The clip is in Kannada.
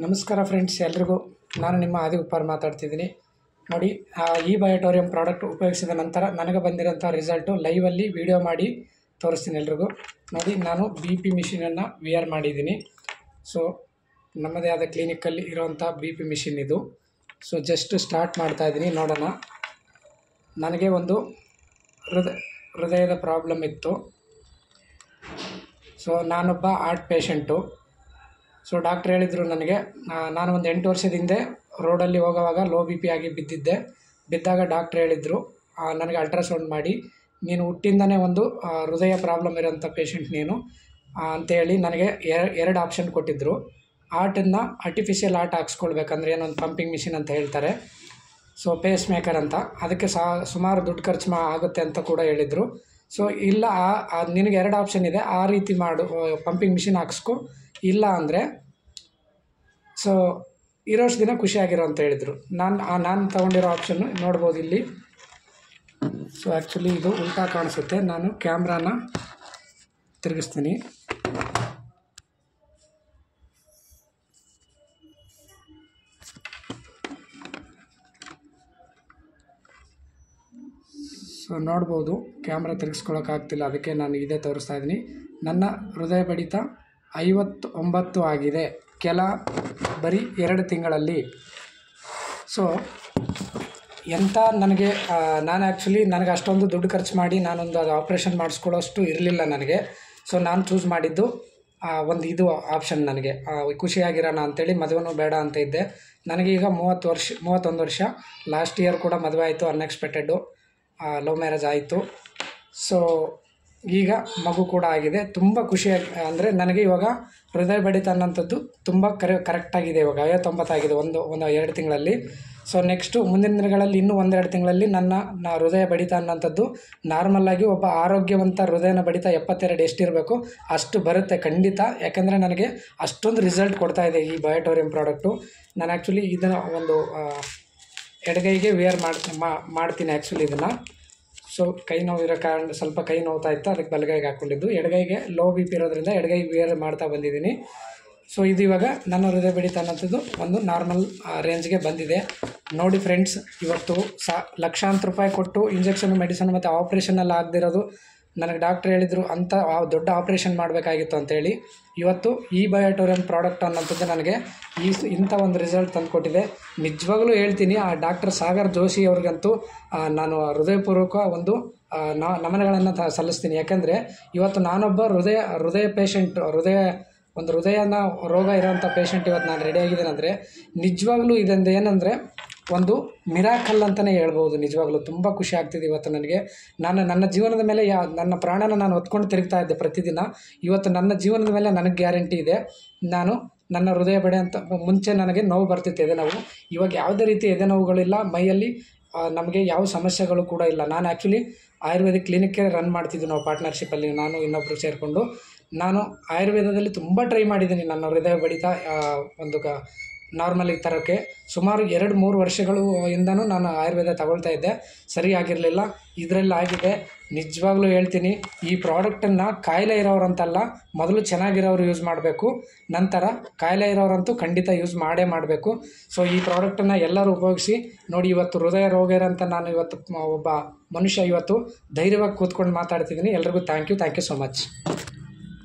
ನಮಸ್ಕಾರ ಫ್ರೆಂಡ್ಸ್, ಎಲ್ರಿಗೂ ನಾನು ನಿಮ್ಮ ಆದಿ ಉಪ್ಪಾರ್ ಮಾತಾಡ್ತಿದ್ದೀನಿ. ನೋಡಿ, ಈ ಬಯೋಟೋರಿಯಂ ಪ್ರಾಡಕ್ಟ್ ಉಪಯೋಗಿಸಿದ ನಂತರ ನನಗೆ ಬಂದಿರೋಂಥ ರಿಸಲ್ಟು ಲೈವಲ್ಲಿ ವಿಡಿಯೋ ಮಾಡಿ ತೋರಿಸ್ತೀನಿ ಎಲ್ರಿಗೂ. ನೋಡಿ, ನಾನು BP ಮಿಷಿನನ್ನು ವಿಯರ್ ಮಾಡಿದ್ದೀನಿ. ಸೊ ನಮ್ಮದೇ ಆದ ಕ್ಲಿನಿಕಲ್ಲಿ ಇರೋವಂಥ BP ಮಿಷಿನ್ ಇದು. ಸೊ ಜಸ್ಟ್ ಸ್ಟಾರ್ಟ್ ಮಾಡ್ತಾಯಿದ್ದೀನಿ, ನೋಡೋಣ. ನನಗೆ ಒಂದು ಹೃದಯದ ಪ್ರಾಬ್ಲಮ್ ಇತ್ತು. ಸೊ ನಾನೊಬ್ಬ ಹಾರ್ಟ್ ಪೇಷಂಟು. ಸೊ ಡಾಕ್ಟ್ರ್ ಹೇಳಿದರು ನನಗೆ, ನಾನು ಒಂದು 8 ವರ್ಷದ ಹಿಂದೆ ರೋಡಲ್ಲಿ ಹೋಗೋವಾಗ ಲೋ BP ಆಗಿ ಬಿದ್ದಾಗ ಡಾಕ್ಟ್ರ್ ಹೇಳಿದರು ನನಗೆ ಅಲ್ಟ್ರಾಸೌಂಡ್ ಮಾಡಿ, ನೀನು ಹುಟ್ಟಿಂದನೇ ಒಂದು ಹೃದಯ ಪ್ರಾಬ್ಲಮ್ ಇರೋಂಥ ಪೇಷಂಟ್ ನೀನು ಅಂತೇಳಿ ನನಗೆ ಎರಡು ಆಪ್ಷನ್ ಕೊಟ್ಟಿದ್ದರು. ಹಾರ್ಟನ್ನು ಆರ್ಟಿಫಿಷಿಯಲ್ ಹಾರ್ಟ್ ಹಾಕ್ಸ್ಕೊಳ್ಬೇಕಂದ್ರೆ ಏನೊಂದು ಪಂಪಿಂಗ್ ಮಿಷಿನ್ ಅಂತ ಹೇಳ್ತಾರೆ, ಸೊ ಪೇಸ್ ಮೇಕರ್ ಅಂತ, ಅದಕ್ಕೆ ಸುಮಾರು ದುಡ್ಡು ಖರ್ಚು ಆಗುತ್ತೆ ಅಂತ ಕೂಡ ಹೇಳಿದರು. ಸೊ ಇಲ್ಲ, ನಿನಗೆ 2 ಆಪ್ಷನ್ ಇದೆ, ಆ ರೀತಿ ಮಾಡು, ಪಂಪಿಂಗ್ ಮಿಷಿನ್ ಹಾಕ್ಸ್ಕೊ, ಇಲ್ಲ ಅಂದರೆ ಸೊ ಇರೋಷ್ಟು ದಿನ ಖುಷಿಯಾಗಿರೋ ಅಂತ ಹೇಳಿದರು. ನಾನು ತೊಗೊಂಡಿರೋ ಆಪ್ಷನ್ನು ನೋಡ್ಬೋದು ಇಲ್ಲಿ. ಸೊ ಆ್ಯಕ್ಚುಲಿ ಇದು ಉಲ್ಟಾ ಕಾಣಿಸುತ್ತೆ, ನಾನು ಕ್ಯಾಮ್ರಾನ ತಿರುಗಿಸ್ತೀನಿ. ಸೊ ನೋಡ್ಬೋದು, ಕ್ಯಾಮ್ರಾ ತಿರುಗಿಸ್ಕೊಳ್ಳೋಕ್ಕಾಗ್ತಿಲ್ಲ, ಅದಕ್ಕೆ ನಾನು ಇದೇ ತೋರಿಸ್ತಾ ಇದ್ದೀನಿ. ನನ್ನ ಹೃದಯ ಬಡಿತ 59 ಆಗಿದೆ ಬರೀ 2 ತಿಂಗಳಲ್ಲಿ. ಸೊ ಎಂಥ ನನಗೆ ನನಗೆ ಅಷ್ಟೊಂದು ದುಡ್ಡು ಖರ್ಚು ಮಾಡಿ ನಾನೊಂದು ಅದು ಆಪ್ರೇಷನ್ ಮಾಡಿಸ್ಕೊಳ್ಳೋಷ್ಟು ಇರಲಿಲ್ಲ ನನಗೆ. ಸೊ ನಾನು ಚೂಸ್ ಮಾಡಿದ್ದು ಇದು ಆಪ್ಷನ್. ನನಗೆ ಖುಷಿಯಾಗಿರೋಣ ಅಂಥೇಳಿ, ಮದುವೆನೂ ಬೇಡ ಅಂತ ಇದ್ದೆ. ನನಗೀಗ 31 ವರ್ಷ. ಲಾಸ್ಟ್ ಇಯರ್ ಕೂಡ ಮದುವೆ ಆಯಿತು, ಅನ್ಎಕ್ಸ್ಪೆಕ್ಟೆಡ್ಡು ಲವ್ ಮ್ಯಾರೇಜ್ ಆಯಿತು. ಸೊ ಈಗ ಮಗು ಕೂಡ ಆಗಿದೆ. ತುಂಬ ಖುಷಿಯಾಗಿ, ಅಂದರೆ ನನಗೆ ಇವಾಗ ಹೃದಯ ಬಡಿತ ಅನ್ನೋಂಥದ್ದು ತುಂಬ ಕರೆಕ್ಟಾಗಿದೆ. ಇವಾಗ 59 ಆಗಿದೆ ಒಂದು 2 ತಿಂಗಳಲ್ಲಿ. ಸೊ ನೆಕ್ಸ್ಟು ಮುಂದಿನ ದಿನಗಳಲ್ಲಿ ಇನ್ನೂ 1-2 ತಿಂಗಳಲ್ಲಿ ನನ್ನ ಹೃದಯ ಬಡಿತ ಅನ್ನೋಂಥದ್ದು ನಾರ್ಮಲ್ಲಾಗಿ, ಒಬ್ಬ ಆರೋಗ್ಯವಂತ ಹೃದಯನ ಬಡಿತ 72 ಎಷ್ಟಿರಬೇಕು ಅಷ್ಟು ಬರುತ್ತೆ ಖಂಡಿತ. ಯಾಕೆಂದರೆ ನನಗೆ ಅಷ್ಟೊಂದು ರಿಸಲ್ಟ್ ಕೊಡ್ತಾಯಿದೆ ಈ ಬಯೋಟೋರಿಯಂ ಪ್ರಾಡಕ್ಟು. ನಾನು ಆ್ಯಕ್ಚುಲಿ ಇದನ್ನು ಒಂದು ಎಡಗೈಗೆ ವೇರ್ ಮಾಡ್ತೀನಿ ಆ್ಯಕ್ಚುಲಿ ಇದನ್ನು. ಸೊ ಕೈ ನೋವು ಇರೋ ಕಾರಣ ಸ್ವಲ್ಪ ಕೈ ನೋವ್ತಾ ಇತ್ತು, ಅದಕ್ಕೆ ಬಲಗೈಗೆ ಹಾಕ್ಕೊಂಡಿದ್ದು. ಎಡಗೈಗೆ ಲೋ BP ಇರೋದ್ರಿಂದ ಎಡಗೈಗೆ ವೇರ್ ಮಾಡ್ತಾ ಬಂದಿದ್ದೀನಿ. ಸೊ ಇದು ಇವಾಗ ನನ್ನ ಹೃದಯ ಬಡಿತ ಅನ್ನೋಂಥದ್ದು ಒಂದು ನಾರ್ಮಲ್ ರೇಂಜ್ಗೆ ಬಂದಿದೆ. ನೋಡಿ ಫ್ರೆಂಡ್ಸ್, ಇವತ್ತು ಲಕ್ಷಾಂತರ ರೂಪಾಯಿ ಕೊಟ್ಟು ಇಂಜೆಕ್ಷನ್, ಮೆಡಿಸನ್ ಮತ್ತು ಆಪ್ರೇಷನೆಲ್ಲ ಆಗದಿರೋದು, ನನಗೆ ಡಾಕ್ಟ್ರ್ ಹೇಳಿದರು ಅಂಥ ದೊಡ್ಡ ಆಪ್ರೇಷನ್ ಮಾಡಬೇಕಾಗಿತ್ತು ಅಂತೇಳಿ. ಇವತ್ತು ಈ ಬಯೋಟೋರಿಯಂ ಪ್ರಾಡಕ್ಟ್ ಅನ್ನೋಂಥದ್ದು ನನಗೆ ಇಂಥ ಒಂದು ರಿಸಲ್ಟ್ ತಂದುಕೊಟ್ಟಿದೆ. ನಿಜವಾಗ್ಲೂ ಹೇಳ್ತೀನಿ, ಆ ಡಾಕ್ಟರ್ ಸಾಗರ್ ಜೋಶಿ ಅವ್ರಿಗಂತೂ ನಾನು ಹೃದಯಪೂರ್ವಕ ಒಂದು ನಮನಗಳನ್ನು ಸಲ್ಲಿಸ್ತೀನಿ. ಯಾಕೆಂದರೆ ಇವತ್ತು ನಾನೊಬ್ಬ ಹೃದಯ ಪೇಷಂಟ್, ಹೃದಯನ ರೋಗ ಇರೋವಂಥ ಪೇಷಂಟ್ ಇವತ್ತು ನಾನು ರೆಡಿಯಾಗಿದ್ದೇನೆ ಅಂದರೆ ನಿಜವಾಗ್ಲೂ ಇದೊಂದು ಏನಂದರೆ ಒಂದು ಮಿರಾಕಲ್ ಅಂತಲೇ ಹೇಳ್ಬೋದು. ನಿಜವಾಗ್ಲೂ ತುಂಬ ಖುಷಿ ಆಗ್ತಿದೆ ಇವತ್ತು ನನಗೆ. ನನ್ನ ಜೀವನದ ಮೇಲೆ ನನ್ನ ಪ್ರಾಣನ ನಾನು ಹೊತ್ಕೊಂಡು ತಿರುಗ್ತಾ ಇದ್ದೆ ಪ್ರತಿದಿನ. ಇವತ್ತು ನನ್ನ ಜೀವನದ ಮೇಲೆ ನನಗೆ ಗ್ಯಾರಂಟಿ ಇದೆ. ನನ್ನ ಹೃದಯ ಬಡಿ ಅಂತ ಮುಂಚೆ ನನಗೆ ನೋವು ಬರ್ತಿತ್ತು, ಎದೆ ನೋವು. ಇವಾಗ ಯಾವುದೇ ರೀತಿ ಎದೆ ನೋವುಗಳಿಲ್ಲ, ಮೈಯಲ್ಲಿ ನಮಗೆ ಯಾವ ಸಮಸ್ಯೆಗಳು ಕೂಡ ಇಲ್ಲ. ನಾನು ಆ್ಯಕ್ಚುಲಿ ಆಯುರ್ವೇದಿಕ್ ಕ್ಲಿನಿಕ್ಗೆ ರನ್ ಮಾಡ್ತಿದ್ವಿ ನಾವು ಪಾರ್ಟ್ನರ್ಶಿಪ್ಪಲ್ಲಿ, ನಾನು ಇನ್ನೊಬ್ಬರು ಸೇರಿಕೊಂಡು. ನಾನು ಆಯುರ್ವೇದದಲ್ಲಿ ತುಂಬ ಟ್ರೈ ಮಾಡಿದ್ದೀನಿ ನನ್ನ ಹೃದಯ ಬಡಿತ ನಾರ್ಮಲಿಗೆ ತರೋಕ್ಕೆ. ಸುಮಾರು 2-3 ವರ್ಷಗಳು ಇಂದನೂ ನಾನು ಆಯುರ್ವೇದ ತಗೊಳ್ತಾ ಇದ್ದೆ, ಸರಿ ಆಗಿರಲಿಲ್ಲ. ಇದರಲ್ಲಿ ಆಗಿದೆ. ನಿಜವಾಗ್ಲೂ ಹೇಳ್ತೀನಿ, ಈ ಪ್ರಾಡಕ್ಟನ್ನು ಕಾಯಿಲೆ ಇರೋರಂತಲ್ಲ, ಮೊದಲು ಚೆನ್ನಾಗಿರೋರು ಯೂಸ್ ಮಾಡಬೇಕು, ನಂತರ ಕಾಯಿಲೆ ಇರೋರಂತೂ ಖಂಡಿತ ಯೂಸ್ ಮಾಡಬೇಕು. ಸೊ ಈ ಪ್ರಾಡಕ್ಟನ್ನು ಎಲ್ಲರೂ ಉಪಯೋಗಿಸಿ ನೋಡಿ. ಇವತ್ತು ಹೃದಯ ರೋಗ ಇರೋಂಥ ನಾನು ಇವತ್ತು ಒಬ್ಬ ಮನುಷ್ಯ ಇವತ್ತು ಧೈರ್ಯವಾಗಿ ಕೂತ್ಕೊಂಡು ಮಾತಾಡ್ತಿದ್ದೀನಿ. ಎಲ್ರಿಗೂ ಥ್ಯಾಂಕ್ ಯು ಸೊ ಮಚ್.